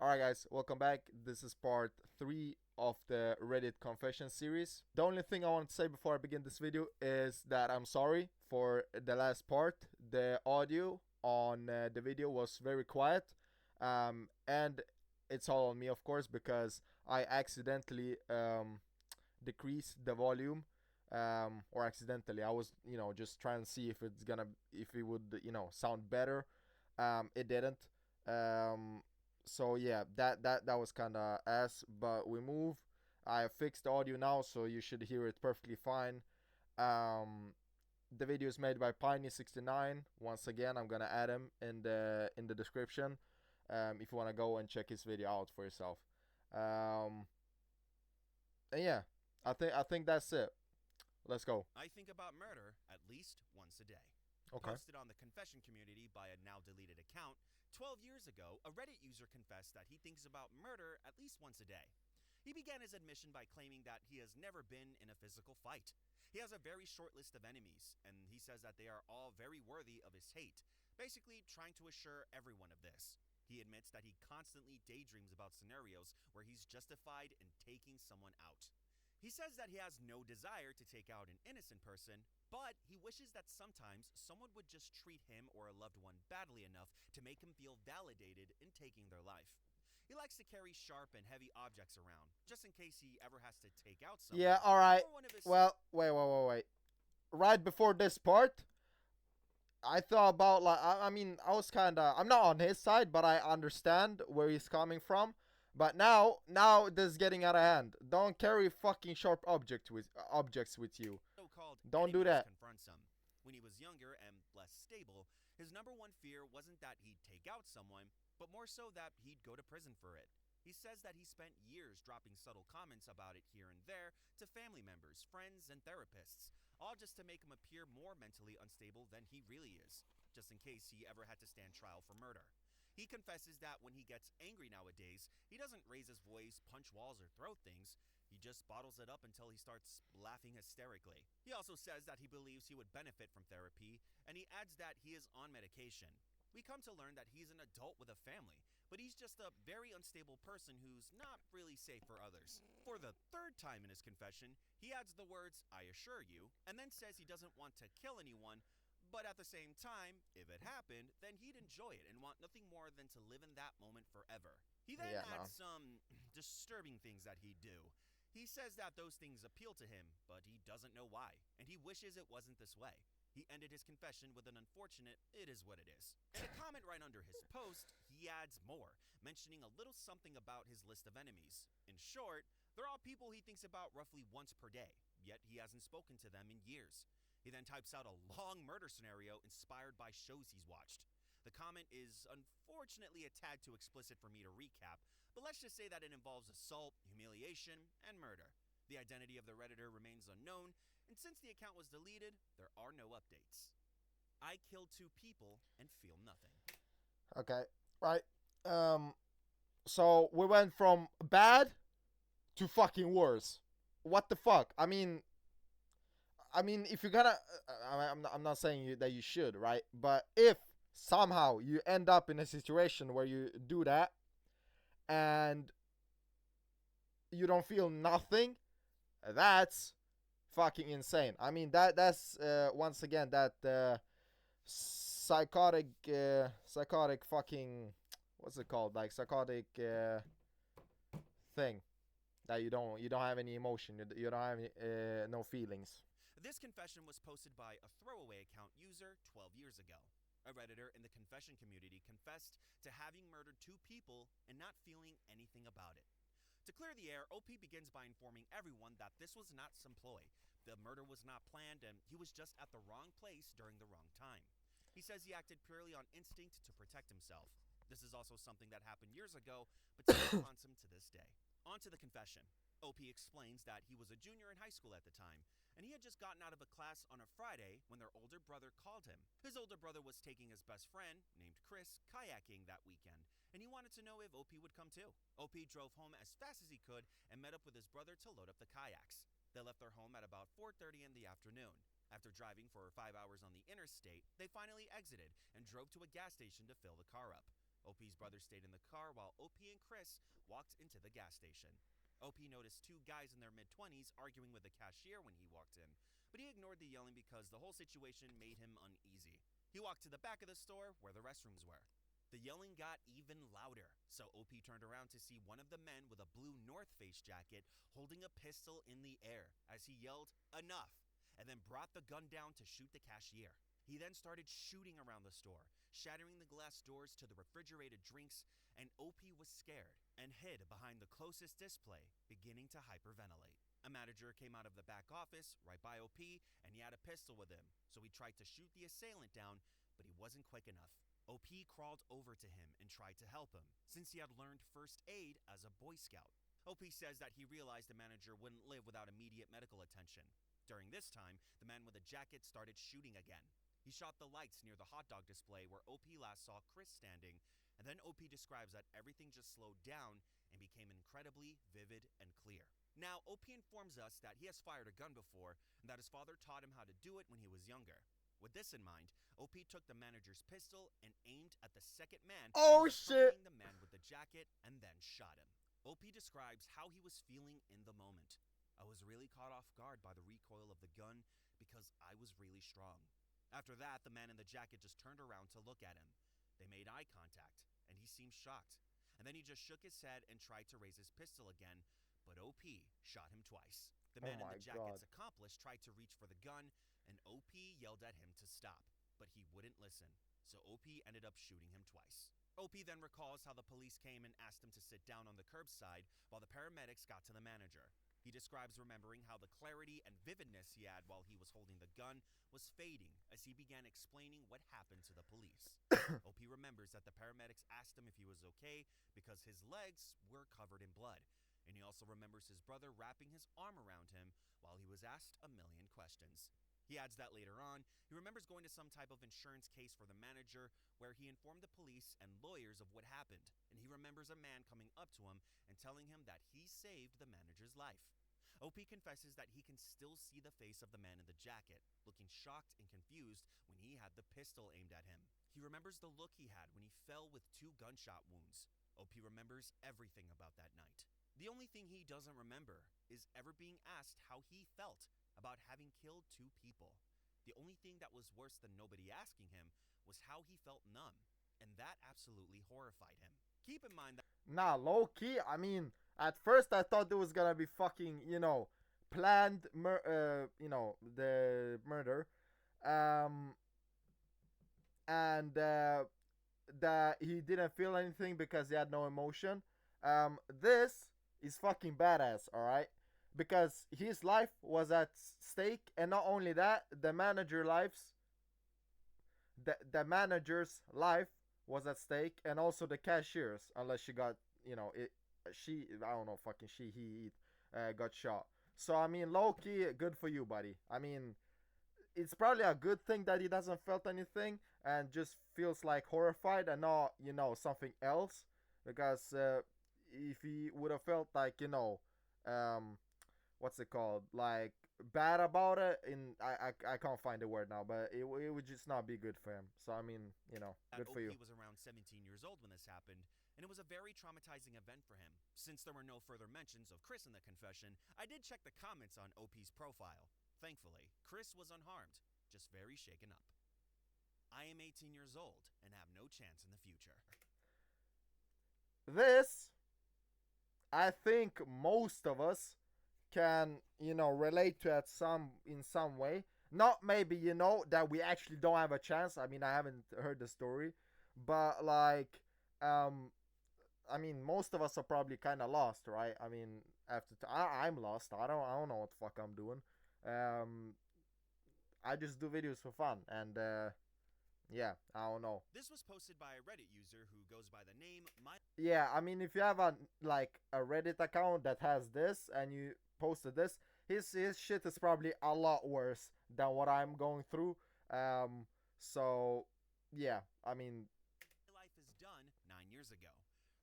Alright guys, welcome back. This is part 3 of the Reddit confession series. The only thing I want to say before I begin this video is that I'm sorry for the last part. The audio on the video was very quiet, and it's all on me, of course, because I accidentally decreased the volume, or accidentally. I was, just trying to see if it would, sound better. It didn't. So yeah, that was kind of ass, but we move. I fixed the audio now, so you should hear it perfectly fine. um the video is made by Piney69. Once again, I'm gonna add him in the description, if you want to go and check his video out for yourself. um and yeah, I think that's it. Let's go. I think about murder at least once a day. Okay. Posted on the confession community by a now deleted account, 12 years ago, a Reddit user confessed that he thinks about murder at least once a day. He began his admission by claiming that he has never been in a physical fight. He has a very short list of enemies, and he says that they are all very worthy of his hate, basically trying to assure everyone of this. He admits that he constantly daydreams about scenarios where he's justified in taking someone out. He says that he has no desire to take out an innocent person, but he wishes that sometimes someone would just treat him or a loved one badly enough to make him feel validated in taking their life. He likes to carry sharp and heavy objects around, just in case he ever has to take out someone. Yeah, all right. Or one of his Well, wait. Right before this part, I thought about, like, I mean, I was kind of, I'm not on his side, but I understand where he's coming from. But now this is getting out of hand. Don't carry fucking sharp objects with you. so-called Don't do enemies that. confronts him. When he was younger and less stable, his number one fear wasn't that he'd take out someone, but more so that he'd go to prison for it. He says that he spent years dropping subtle comments about it here and there to family members, friends, and therapists, all just to make him appear more mentally unstable than he really is, just in case he ever had to stand trial for murder. He confesses that when he gets angry nowadays, he doesn't raise his voice, punch walls, or throw things. He just bottles it up until he starts laughing hysterically. He also says that he believes he would benefit from therapy, and he adds that he is on medication. We come to learn that he's an adult with a family, but he's just a very unstable person who's not really safe for others. For the third time in his confession, he adds the words, "I assure you," and then says he doesn't want to kill anyone, but at the same time, if it happened, then he'd enjoy it and want nothing more than to live in that moment forever. He then Yeah, no. adds some disturbing things that he'd do. He says that those things appeal to him, but he doesn't know why, and he wishes it wasn't this way. He ended his confession with an unfortunate, "it is what it is." In a comment right under his post, he adds more, mentioning a little something about his list of enemies. In short, they're all people he thinks about roughly once per day, yet he hasn't spoken to them in years. He then types out a long murder scenario inspired by shows he's watched. The comment is unfortunately a tad too explicit for me to recap, but let's just say that it involves assault, humiliation, and murder. The identity of the Redditor remains unknown, and since the account was deleted, there are no updates. I killed 2 people and feel nothing. Okay. Right. So we went from bad to fucking worse. What the fuck? I mean, if you're gonna, I'm not saying that you should, right? But if somehow you end up in a situation where you do that and you don't feel nothing, that's fucking insane. I mean, that's once again that psychotic fucking, what's it called? Like psychotic thing that you don't have any emotion, you don't have any, no feelings. This confession was posted by a throwaway account user 12 years ago. A Redditor in the confession community confessed to having murdered 2 people and not feeling anything about it. To clear the air, OP begins by informing everyone that this was not some ploy. The murder was not planned, and he was just at the wrong place during the wrong time. He says he acted purely on instinct to protect himself. This is also something that happened years ago, but still haunts him to this day. On to the confession. OP explains that he was a junior in high school at the time, and he had just gotten out of a class on a Friday when their older brother called him. His older brother was taking his best friend, named Chris, kayaking that weekend, and he wanted to know if OP would come too. OP drove home as fast as he could and met up with his brother to load up the kayaks. They left their home at about 4:30 in the afternoon. After driving for 5 hours on the interstate, they finally exited and drove to a gas station to fill the car up. OP's brother stayed in the car while OP and Chris walked into the gas station. OP noticed two guys in their mid-20s arguing with the cashier when he walked in, but he ignored the yelling because the whole situation made him uneasy. He walked to the back of the store where the restrooms were. The yelling got even louder, so OP turned around to see one of the men with a blue North Face jacket holding a pistol in the air as he yelled, "Enough!" and then brought the gun down to shoot the cashier. He then started shooting around the store, shattering the glass doors to the refrigerated drinks, and OP was scared and hid behind the closest display, beginning to hyperventilate. A manager came out of the back office right by OP, and he had a pistol with him, so he tried to shoot the assailant down, but he wasn't quick enough. OP crawled over to him and tried to help him, since he had learned first aid as a Boy Scout. OP says that he realized the manager wouldn't live without immediate medical attention. During this time, the man with the jacket started shooting again. He shot the lights near the hot dog display where OP last saw Chris standing, and then OP describes that everything just slowed down and became incredibly vivid and clear. Now, OP informs us that he has fired a gun before and that his father taught him how to do it when he was younger. With this in mind, OP took the manager's pistol and aimed at the second man Oh who was shit! accompanying the man with the jacket and then shot him. OP describes how he was feeling in the moment. "I was really caught off guard by the recoil of the gun because I was really strong." After that, the man in the jacket just turned around to look at him. They made eye contact, and he seemed shocked. And then he just shook his head and tried to raise his pistol again, but OP shot him twice. The man in my the jacket's God. accomplice tried to reach for the gun, and OP yelled at him to stop, but he wouldn't listen, so OP ended up shooting him twice. OP then recalls how the police came and asked him to sit down on the curbside while the paramedics got to the manager. He describes remembering how the clarity and vividness he had while he was holding the gun was fading as he began explaining what happened to the police. OP remembers that the paramedics asked him if he was okay because his legs were covered in blood, and he also remembers his brother wrapping his arm around him while he was asked a million questions. He adds that later on, he remembers going to some type of insurance case for the manager where he informed the police and lawyers of what happened, and he remembers a man coming up to him and telling him that he saved the manager's life. OP confesses that he can still see the face of the man in the jacket, looking shocked and confused when he had the pistol aimed at him. He remembers the look he had when he fell with 2 gunshot wounds. OP remembers everything about that night. The only thing he doesn't remember is ever being asked how he felt about having killed 2 people. The only thing that was worse than nobody asking him was how he felt numb, and that absolutely horrified him. Keep in mind that Nah, low key. I mean, at first I thought it was gonna be fucking, planned, the murder, and that he didn't feel anything because he had no emotion. This is fucking badass, all right? Because his life was at stake, and not only that, the manager's life was at stake, and also the cashier's, unless she got, I don't know, fucking he got shot. So I mean, low key, good for you, buddy. I mean, it's probably a good thing that he doesn't felt anything and just feels like horrified and not, something else. Because if he would have felt like, what's it called, like bad about it, I can't find the word now, but it would just not be good for him. So I mean, good for you. OP was around 17 years old when this happened, and it was a very traumatizing event for him. Since there were no further mentions of Chris in the confession, I did check the comments on OP's profile. Thankfully, Chris was unharmed, just very shaken up. "I am 18 years old and have no chance in the future." This, I think most of us can, relate to it in some way. Not maybe, that we actually don't have a chance. I mean, I haven't heard the story, but like, I mean, most of us are probably kind of lost, right? I mean, I'm lost. I don't know what the fuck I'm doing. I just do videos for fun, and yeah, I don't know. This was posted by a Reddit user who goes by the name Yeah, I mean, if you have a Reddit account that has this and you posted this, his shit is probably a lot worse than what I'm going through. So yeah, I mean, My life is done 9 years ago.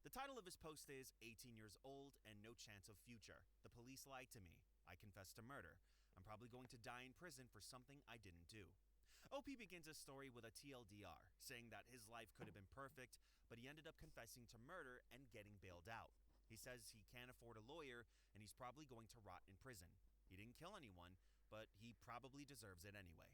The title of his post is 18 years old and no chance of future. The police lied to me. I confessed to murder. I'm probably going to die in prison for something I didn't do. OP begins his story with a TLDR, saying that his life could have been perfect, but he ended up confessing to murder and getting bailed out. He says he can't afford a lawyer and he's probably going to rot in prison. He didn't kill anyone, but he probably deserves it anyway.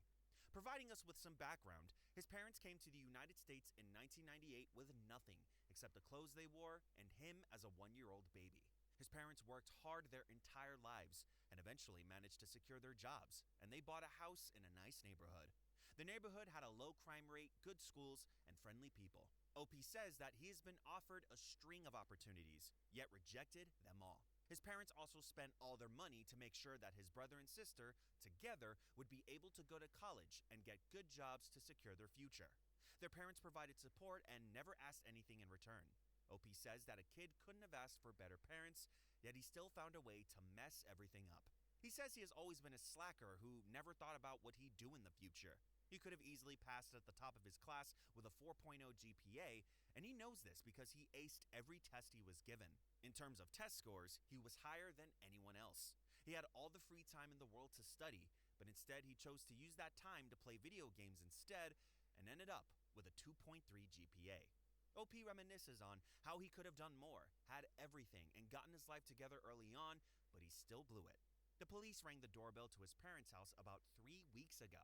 Providing us with some background, his parents came to the United States in 1998 with nothing except the clothes they wore and him as a 1-year-old baby. His parents worked hard their entire lives and eventually managed to secure their jobs, and they bought a house in a nice neighborhood. The neighborhood had a low crime rate, good schools, and friendly people. OP says that he has been offered a string of opportunities, yet rejected them all. His parents also spent all their money to make sure that his brother and sister, together, would be able to go to college and get good jobs to secure their future. Their parents provided support and never asked anything in return. OP says that a kid couldn't have asked for better parents, yet he still found a way to mess everything up. He says he has always been a slacker who never thought about what he'd do in the future. He could have easily passed at the top of his class with a 4.0 GPA, and he knows this because he aced every test he was given. In terms of test scores, he was higher than anyone else. He had all the free time in the world to study, but instead he chose to use that time to play video games instead and ended up with a 2.3 GPA. OP reminisces on how he could have done more, had everything, and gotten his life together early on, but he still blew it. The police rang the doorbell to his parents' house about 3 weeks ago,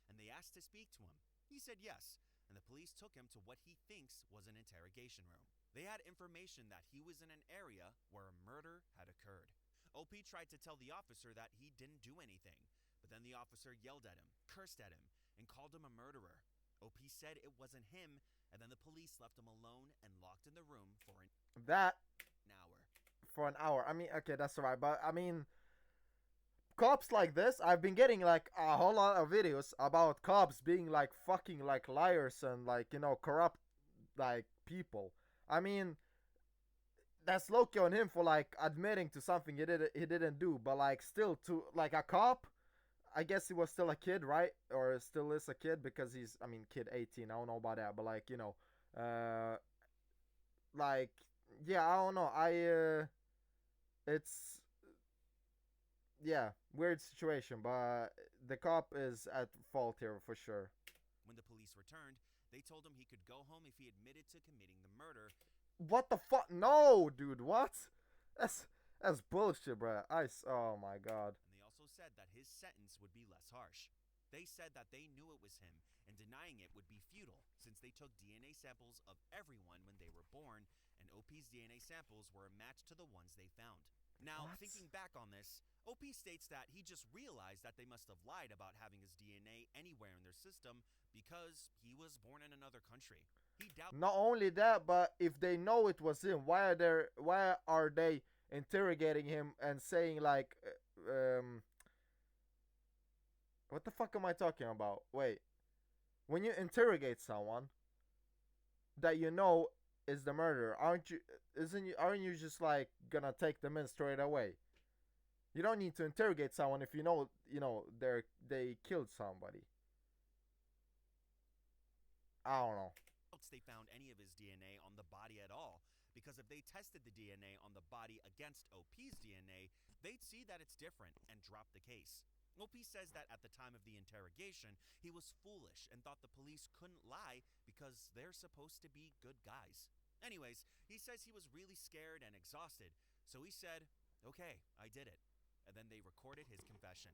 and they asked to speak to him. He said yes, and the police took him to what he thinks was an interrogation room. They had information that he was in an area where a murder had occurred. OP tried to tell the officer that he didn't do anything, but then the officer yelled at him, cursed at him, and called him a murderer. OP said it wasn't him, and then the police left him alone and locked in the room for an That hour. for an hour. I mean, okay, that's alright, but I mean, cops like this, I've been getting like a whole lot of videos about cops being like fucking like liars and like, you know, corrupt like people. I mean, that's low-key on him for like admitting to something he didn't do, but like still to like a cop, I guess he was still a kid, right? Or still is a kid because he's, I mean, kid 18. I don't know about that, but like, you know, like, yeah, I don't know. It's, yeah, weird situation, but the cop is at fault here for sure. When the police returned, they told him he could go home if he admitted to committing the murder. What the fuck? No, dude, what? That's bullshit, bro. Oh my god. And they also said that his sentence would be less harsh. They said that they knew it was him, and denying it would be futile since they took DNA samples of everyone when they were born, and OP's DNA samples were a match to the ones they found. Now, What? thinking back on this, OP states that he just realized that they must have lied about having his DNA anywhere in their system because he was born in another country. He doubts Not only that, but if they know it was him, why are they interrogating him and saying like what the fuck am I talking about? Wait. When you interrogate someone that you know is the murderer, aren't you just like gonna take them in straight away? You don't need to interrogate someone if you know they killed somebody. I don't know. they found any of his DNA on the body at all, because if they tested the DNA on the body against OP's DNA, they'd see that it's different and drop the case. OP says that at the time of the interrogation, he was foolish and thought the police couldn't lie because they're supposed to be good guys. Anyways, he says he was really scared and exhausted, so he said, "Okay, I did it." And then they recorded his confession.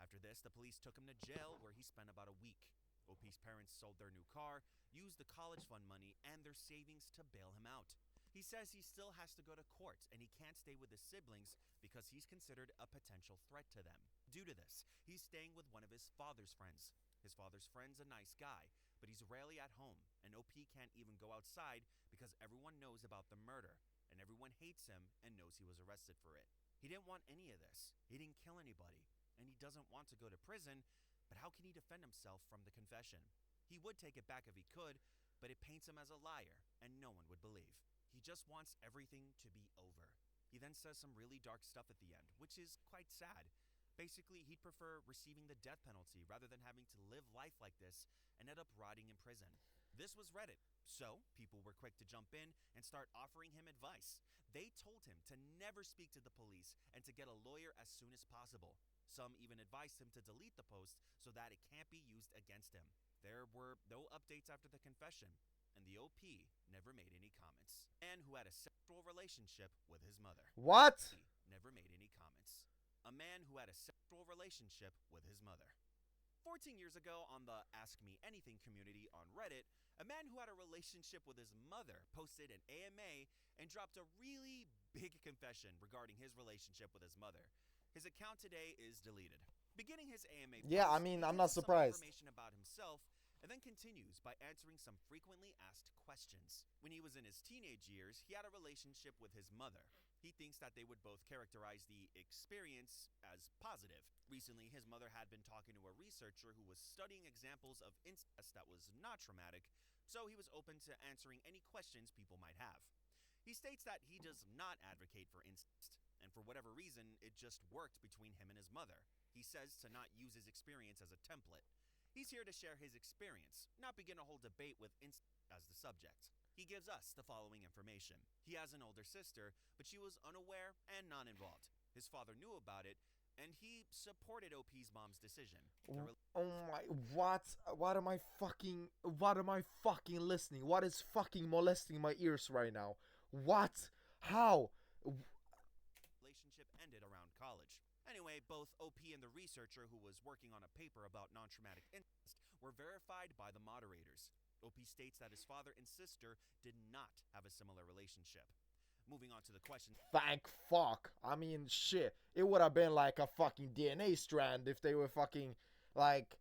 After this, the police took him to jail where he spent about a week. OP's parents sold their new car, used the college fund money and their savings to bail him out. He says he still has to go to court and he can't stay with his siblings because he's considered a potential threat to them. Due to this, he's staying with one of his father's friends. His father's friend's a nice guy, but he's rarely at home, and OP can't even go outside because everyone knows about the murder, and everyone hates him and knows he was arrested for it. He didn't want any of this. He didn't kill anybody, and he doesn't want to go to prison, but how can he defend himself from the confession? He would take it back if he could, but it paints him as a liar, and no one would believe. He just wants everything to be over. He then says some really dark stuff at the end, which is quite sad. Basically, he'd prefer receiving the death penalty rather than having to live life like this and end up rotting in prison. This was Reddit, so people were quick to jump in and start offering him advice. They told him to never speak to the police and to get a lawyer as soon as possible. Some even advised him to delete the post so that it can't be used against him. There were no updates after the confession, and the OP never made any comments. A man who had a sexual relationship with his mother. What? Never made any comments. A man who had a sexual relationship with his mother. 14 years ago on the Ask Me Anything community on Reddit, a man who had a relationship with his mother posted an AMA and dropped a really big confession regarding his relationship with his mother. His account today is deleted. Beginning his AMA post, Yeah, I mean, he I'm not gives some surprised. information about himself and then continues by answering some frequently asked questions. When he was in his teenage years, he had a relationship with his mother. He thinks that they would both characterize the experience as positive. Recently, his mother had been talking to a researcher who was studying examples of incest that was not traumatic, so he was open to answering any questions people might have. He states that he does not advocate for incest, and for whatever reason, it just worked between him and his mother. He says to not use his experience as a template. He's here to share his experience, not begin a whole debate with incest as the subject. He gives us the following information. He has an older sister, but she was unaware and not involved. His father knew about it, and he supported OP's mom's decision. Oh my, what am I fucking listening? What is fucking molesting my ears right now? What? How? Relationship ended around college. Anyway, both OP and the researcher who was working on a paper about non-traumatic incest were verified by the moderators. OP states that his father and sister did not have a similar relationship. Moving on to the question. Thank fuck. I mean, shit. It would have been like a fucking DNA strand if they were fucking, like,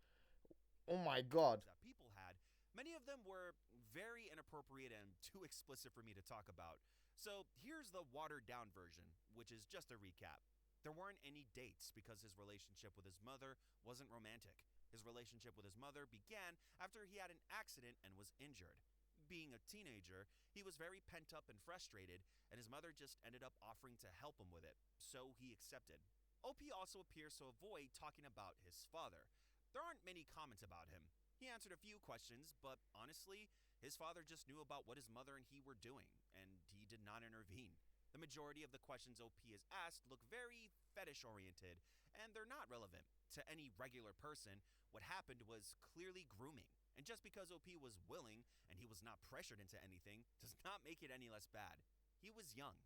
oh my god. That people had. Many of them were very inappropriate and too explicit for me to talk about. So here's the watered down version, which is just a recap. There weren't any dates because his relationship with his mother wasn't romantic. His relationship with his mother began after he had an accident and was injured. Being a teenager, he was very pent up and frustrated, and his mother just ended up offering to help him with it, so he accepted. OP also appears to avoid talking about his father. There aren't many comments about him. He answered a few questions, but honestly, his father just knew about what his mother and he were doing, and he did not intervene. The majority of the questions OP is asked look very fetish-oriented, and they're not relevant to any regular person. What happened was clearly grooming, and just because OP was willing and he was not pressured into anything does not make it any less bad. He was young.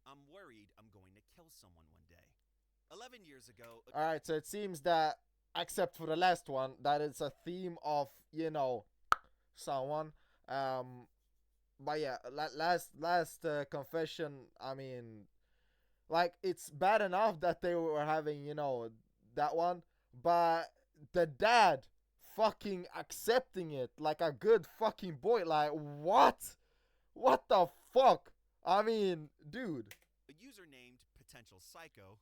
I'm worried I'm going to kill someone one day. 11 years ago... Alright, so it seems that, except for the last one, that it's a theme of, you know, someone. But yeah, last confession, I mean, like, it's bad enough that they were having, you know, that one, but the dad fucking accepting it like a good fucking boy, like, what? What the fuck? I mean, dude. A user named Potential Psycho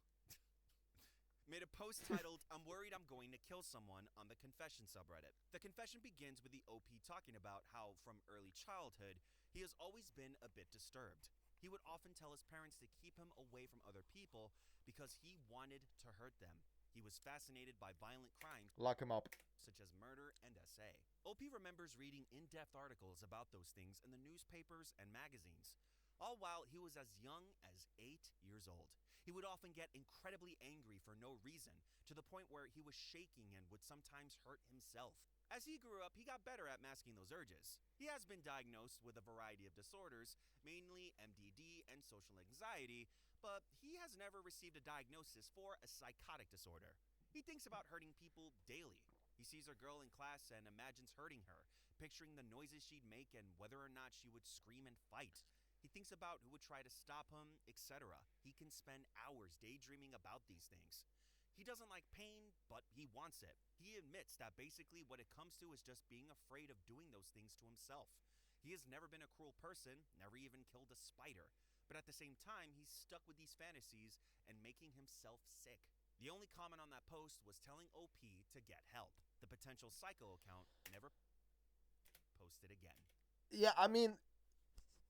made a post titled, I'm worried I'm going to kill someone on the confession subreddit. The confession begins with the OP talking about how, from early childhood, he has always been a bit disturbed. He would often tell his parents to keep him away from other people because he wanted to hurt them. He was fascinated by violent crimes, Lock him up. such as murder and SA. OP remembers reading in-depth articles about those things in the newspapers and magazines, all while he was as young as 8 years old. He would often get incredibly angry for no reason, to the point where he was shaking and would sometimes hurt himself. As he grew up, he got better at masking those urges. He has been diagnosed with a variety of disorders, mainly MDD and social anxiety, but he has never received a diagnosis for a psychotic disorder. He thinks about hurting people daily. He sees a girl in class and imagines hurting her, picturing the noises she'd make and whether or not she would scream and fight. He thinks about who would try to stop him, etc. He can spend hours daydreaming about these things. He doesn't like pain, but he wants it. He admits that basically what it comes to is just being afraid of doing those things to himself. He has never been a cruel person, never even killed a spider. But at the same time, he's stuck with these fantasies and making himself sick. The only comment on that post was telling OP to get help. The Potential Psycho account never posted again. Yeah, I mean,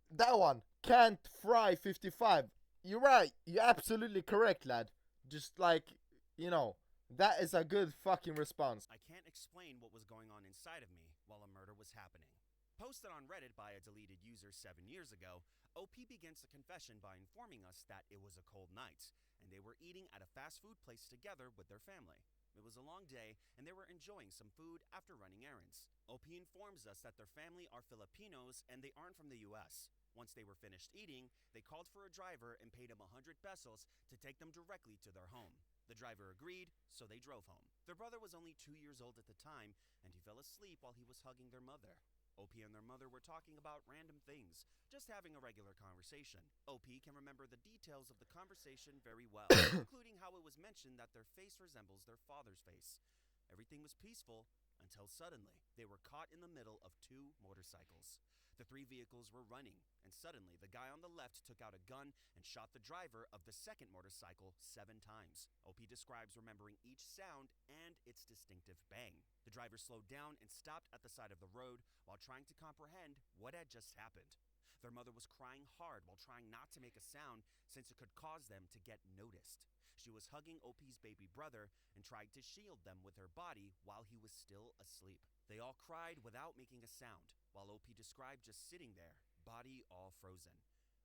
that one, Can't Fry 55. You're right. You're absolutely correct, lad. Just like, you know, that is a good fucking response. I can't explain what was going on inside of me while a murder was happening. Posted on Reddit by a deleted user 7 years ago, OP begins the confession by informing us that it was a cold night, and they were eating at a fast food place together with their family. It was a long day, and they were enjoying some food after running errands. OP informs us that their family are Filipinos and they aren't from the US. Once they were finished eating, they called for a driver and paid him 100 pesos to take them directly to their home. The driver agreed, so they drove home. Their brother was only 2 years old at the time, and he fell asleep while he was hugging their mother. OP and their mother were talking about random things, just having a regular conversation. OP can remember the details of the conversation very well, including how it was mentioned that their face resembles their father's face. Everything was peaceful until suddenly they were caught in the middle of 2 motorcycles. The 3 vehicles were running, and suddenly the guy on the left took out a gun and shot the driver of the second motorcycle 7 times. OP describes remembering each sound and its distinctive bang. The driver slowed down and stopped at the side of the road while trying to comprehend what had just happened. Their mother was crying hard while trying not to make a sound since it could cause them to get noticed. She was hugging OP's baby brother and tried to shield them with her body while he was still asleep. They all cried without making a sound, while OP described just sitting there, body all frozen.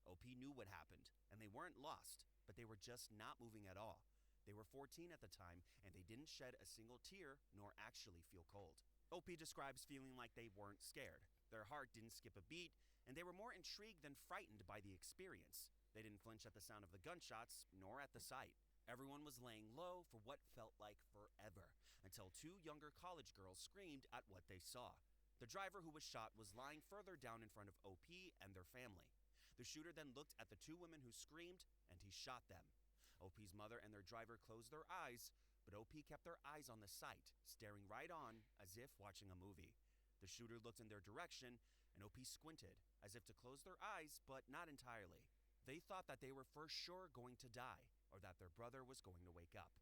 OP knew what happened, and they weren't lost, but they were just not moving at all. They were 14 at the time, and they didn't shed a single tear nor actually feel cold. OP describes feeling like they weren't scared. Their heart didn't skip a beat, and they were more intrigued than frightened by the experience. They didn't flinch at the sound of the gunshots, nor at the sight. Everyone was laying low for what felt like forever, until 2 younger college girls screamed at what they saw. The driver who was shot was lying further down in front of OP and their family. The shooter then looked at the 2 women who screamed, and he shot them. OP's mother and their driver closed their eyes, but OP kept their eyes on the sight, staring right on as if watching a movie. The shooter looked in their direction, and OP squinted, as if to close their eyes, but not entirely. They thought that they were for sure going to die, or that their brother was going to wake up.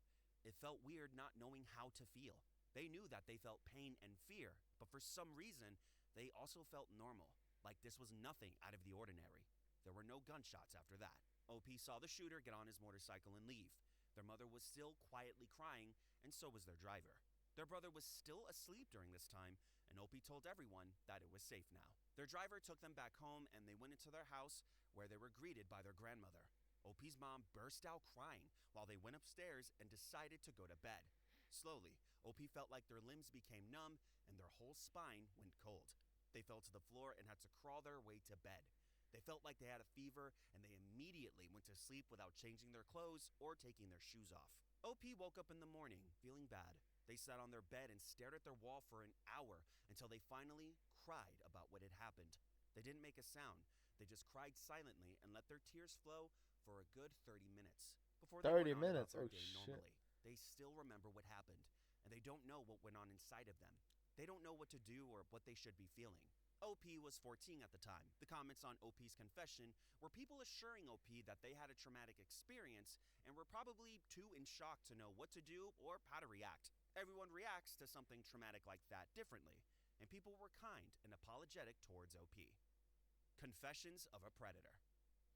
It felt weird not knowing how to feel. They knew that they felt pain and fear, but for some reason, they also felt normal, like this was nothing out of the ordinary. There were no gunshots after that. OP saw the shooter get on his motorcycle and leave. Their mother was still quietly crying, and so was their driver. Their brother was still asleep during this time, and OP told everyone that it was safe now. Their driver took them back home, and they went into their house, where they were greeted by their grandmother. OP's mom burst out crying while they went upstairs and decided to go to bed. Slowly, OP felt like their limbs became numb and their whole spine went cold. They fell to the floor and had to crawl their way to bed. They felt like they had a fever, and they immediately went to sleep without changing their clothes or taking their shoes off. OP woke up in the morning feeling bad. They sat on their bed and stared at their wall for an hour until they finally cried about what had happened. They didn't make a sound. They just cried silently and let their tears flow for a good 30 minutes. Before they 30 went on minutes? about their Oh, day shit. normally, they still remember what happened, and they don't know what went on inside of them. They don't know what to do or what they should be feeling. OP was 14 at the time. The comments on OP's confession were people assuring OP that they had a traumatic experience and were probably too in shock to know what to do or how to react. Everyone reacts to something traumatic like that differently, and people were kind and apologetic towards OP. Confessions of a Predator.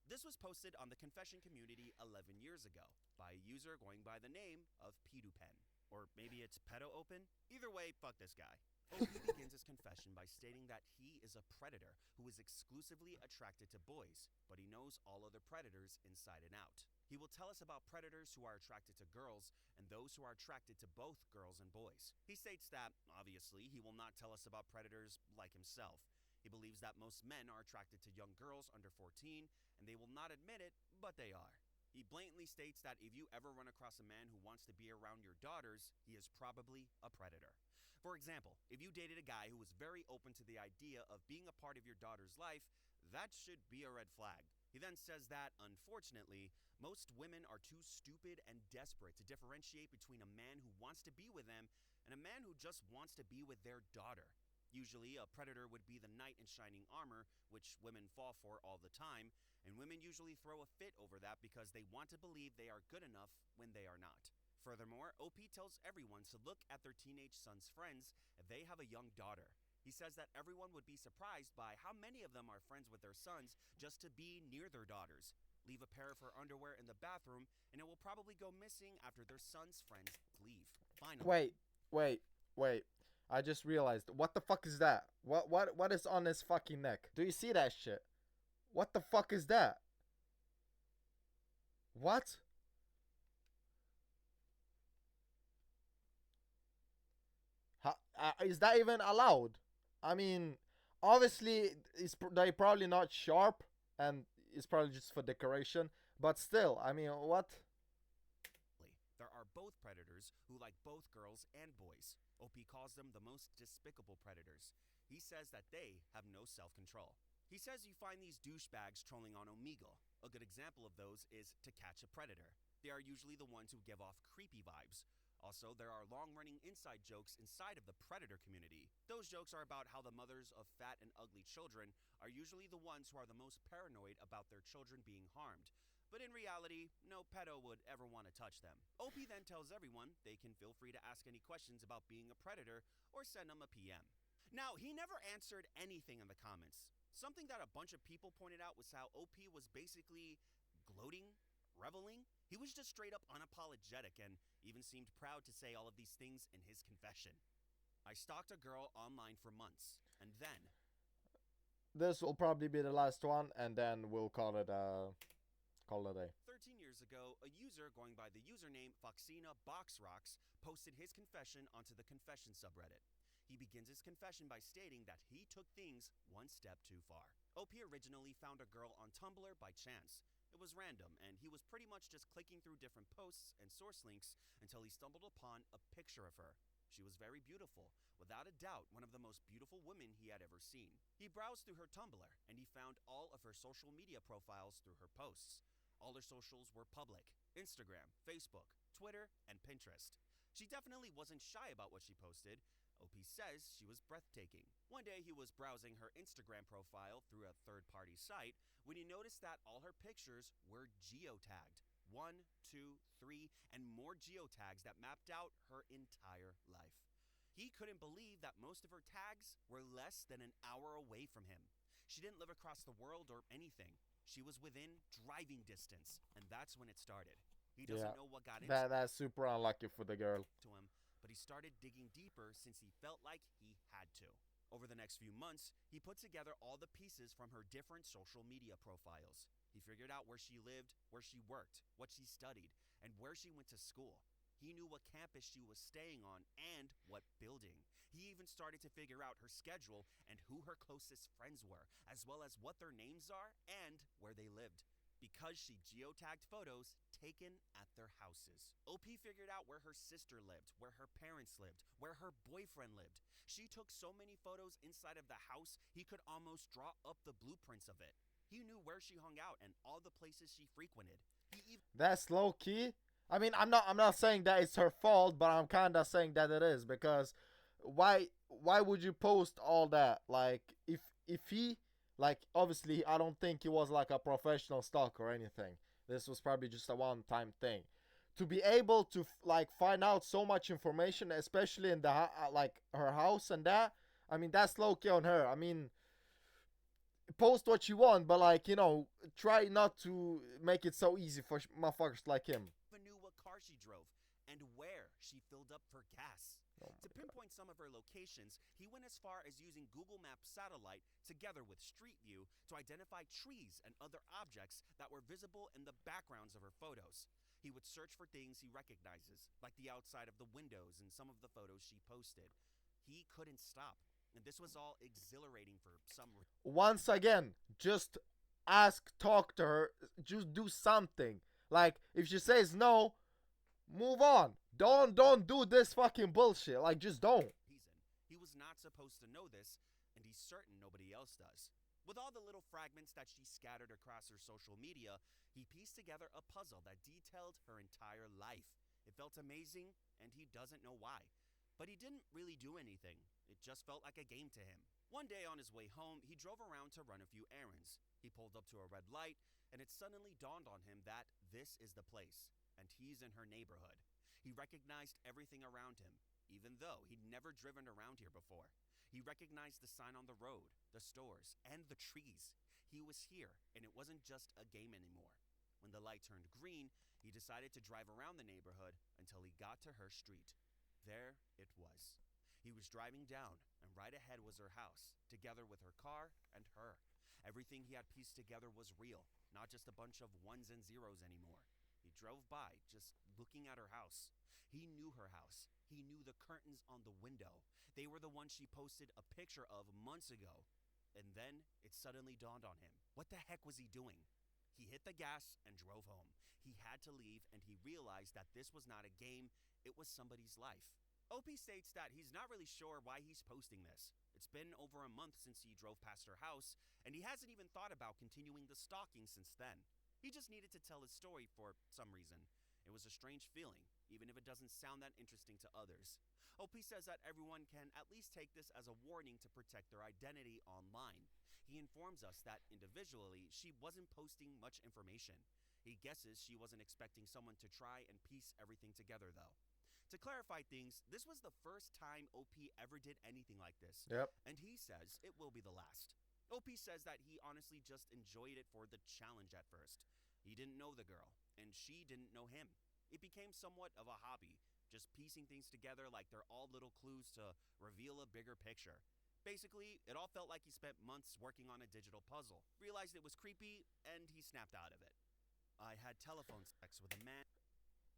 This was posted on the confession community 11 years ago by a user going by the name of PedoPen. Or maybe it's Pedo Open? Either way, fuck this guy. OP begins his confession by stating that he is a predator who is exclusively attracted to boys, but he knows all other predators inside and out. He will tell us about predators who are attracted to girls and those who are attracted to both girls and boys. He states that, obviously, he will not tell us about predators like himself. He believes that most men are attracted to young girls under 14, and they will not admit it, but they are. He blatantly states that if you ever run across a man who wants to be around your daughters, he is probably a predator. For example, if you dated a guy who was very open to the idea of being a part of your daughter's life, that should be a red flag. He then says that, unfortunately, most women are too stupid and desperate to differentiate between a man who wants to be with them and a man who just wants to be with their daughter. Usually, a predator would be the knight in shining armor, which women fall for all the time, and women usually throw a fit over that because they want to believe they are good enough when they are not. Furthermore, OP tells everyone to look at their teenage son's friends if they have a young daughter. He says that everyone would be surprised by how many of them are friends with their sons just to be near their daughters. Leave a pair of her underwear in the bathroom, and it will probably go missing after their son's friends leave. Finally, Wait. I just realized. What the fuck is that? What is on his fucking neck? Do you see that shit? What the fuck is that? What? Is that even allowed? I mean, obviously, they probably not sharp, and it's probably just for decoration. But still, I mean, what? There are both predators who like both girls and boys. OP calls them the most despicable predators. He says that they have no self-control. He says you find these douchebags trolling on Omegle. A good example of those is To Catch a Predator. They are usually the ones who give off creepy vibes. Also, there are long-running inside jokes inside of the predator community. Those jokes are about how the mothers of fat and ugly children are usually the ones who are the most paranoid about their children being harmed. But in reality, no pedo would ever want to touch them. OP then tells everyone they can feel free to ask any questions about being a predator or send him a PM. Now, he never answered anything in the comments. Something that a bunch of people pointed out was how OP was basically gloating, reveling. He was just straight up unapologetic and even seemed proud to say all of these things in his confession. I stalked a girl online for months, and then This will probably be the last one, and then we'll call it a day. 13 years ago, a user going by the username Foxina Boxrocks posted his confession onto the confession subreddit. He begins his confession by stating that he took things one step too far. OP originally found a girl on Tumblr by chance. It was random, and he was pretty much just clicking through different posts and source links until he stumbled upon a picture of her. She was very beautiful, without a doubt one of the most beautiful women he had ever seen. He browsed through her Tumblr, and he found all of her social media profiles through her posts. All her socials were public: Instagram, Facebook, Twitter, and Pinterest. She definitely wasn't shy about what she posted. OP says she was breathtaking. One day he was browsing her Instagram profile through a third-party site when he noticed that all her pictures were geotagged. 1, 2, 3, and more geotags that mapped out her entire life. He couldn't believe that most of her tags were less than an hour away from him. She didn't live across the world or anything. She was within driving distance, and that's when it started. He doesn't know what got into That's super unlucky for the girl. him, but he started digging deeper since he felt like he had to. Over the next few months, he put together all the pieces from her different social media profiles. He figured out where she lived, where she worked, what she studied, and where she went to school. He knew what campus she was staying on and what building. He even started to figure out her schedule and who her closest friends were, as well as what their names are and where they lived. Because she geotagged photos taken at their houses. OP figured out where her sister lived, where her parents lived, where her boyfriend lived. She took so many photos inside of the house, he could almost draw up the blueprints of it. He knew where she hung out and all the places she frequented. That's low key. I mean, I'm not saying that it's her fault, but I'm kind of saying that it is, because why would you post all that? Like, if he, like, obviously I don't think he was like a professional stalker or anything. This was probably just a one-time thing. To be able to like find out so much information, especially in the like her house and that, I mean, that's low key on her. I mean, post what you want, but like, try not to make it so easy for motherfuckers like him. Even knew what car she drove and where she filled up for gas. To pinpoint some of her locations, he went as far as using Google Maps satellite together with Street View to identify trees and other objects that were visible in the backgrounds of her photos. He would search for things he recognizes, like the outside of the windows in some of the photos she posted. He couldn't stop, and this was all exhilarating for some reason. Once again, just talk to her, just do something. Like, if she says no, move on. Don't do this fucking bullshit. Like, just don't. He was not supposed to know this, and he's certain nobody else does. With all the little fragments that she scattered across her social media, he pieced together a puzzle that detailed her entire life. It felt amazing, and he doesn't know why. But he didn't really do anything. It just felt like a game to him. One day on his way home, he drove around to run a few errands. He pulled up to a red light, and it suddenly dawned on him that this is the place, and he's in her neighborhood. He recognized everything around him, even though he'd never driven around here before. He recognized the sign on the road, the stores, and the trees. He was here, and it wasn't just a game anymore. When the light turned green, he decided to drive around the neighborhood until he got to her street. There it was. He was driving down, and right ahead was her house, together with her car and her. Everything he had pieced together was real, not just a bunch of ones and zeros anymore. He drove by, just looking at her house. He knew her house. He knew the curtains on the window. They were the ones she posted a picture of months ago. And then it suddenly dawned on him. What the heck was he doing? He hit the gas and drove home. He had to leave, and he realized that this was not a game, it was somebody's life. OP states that he's not really sure why he's posting this. It's been over a month since he drove past her house, and he hasn't even thought about continuing the stalking since then. He just needed to tell his story for some reason. It was a strange feeling, even if it doesn't sound that interesting to others. OP says that everyone can at least take this as a warning to protect their identity online. He informs us that individually, she wasn't posting much information. He guesses she wasn't expecting someone to try and piece everything together, though. To clarify things, this was the first time OP ever did anything like this. Yep. And he says it will be the last. OP says that he honestly just enjoyed it for the challenge at first. He didn't know the girl, and she didn't know him. It became somewhat of a hobby, just piecing things together like they're all little clues to reveal a bigger picture. Basically, it all felt like he spent months working on a digital puzzle, realized it was creepy, and he snapped out of it. I had telephone sex with a man.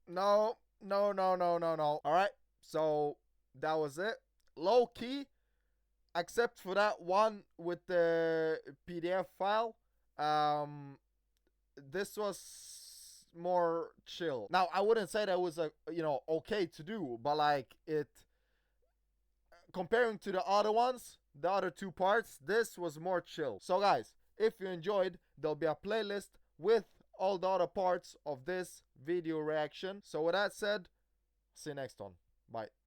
No. All right. So that was it. Low key, except for that one with the PDF file. This was more chill. Now, I wouldn't say that was okay to do, but like it comparing to the other ones, the other two parts, this was more chill. So guys, if you enjoyed, there'll be a playlist with all the other parts of this video reaction. So with that said, see you next one. Bye.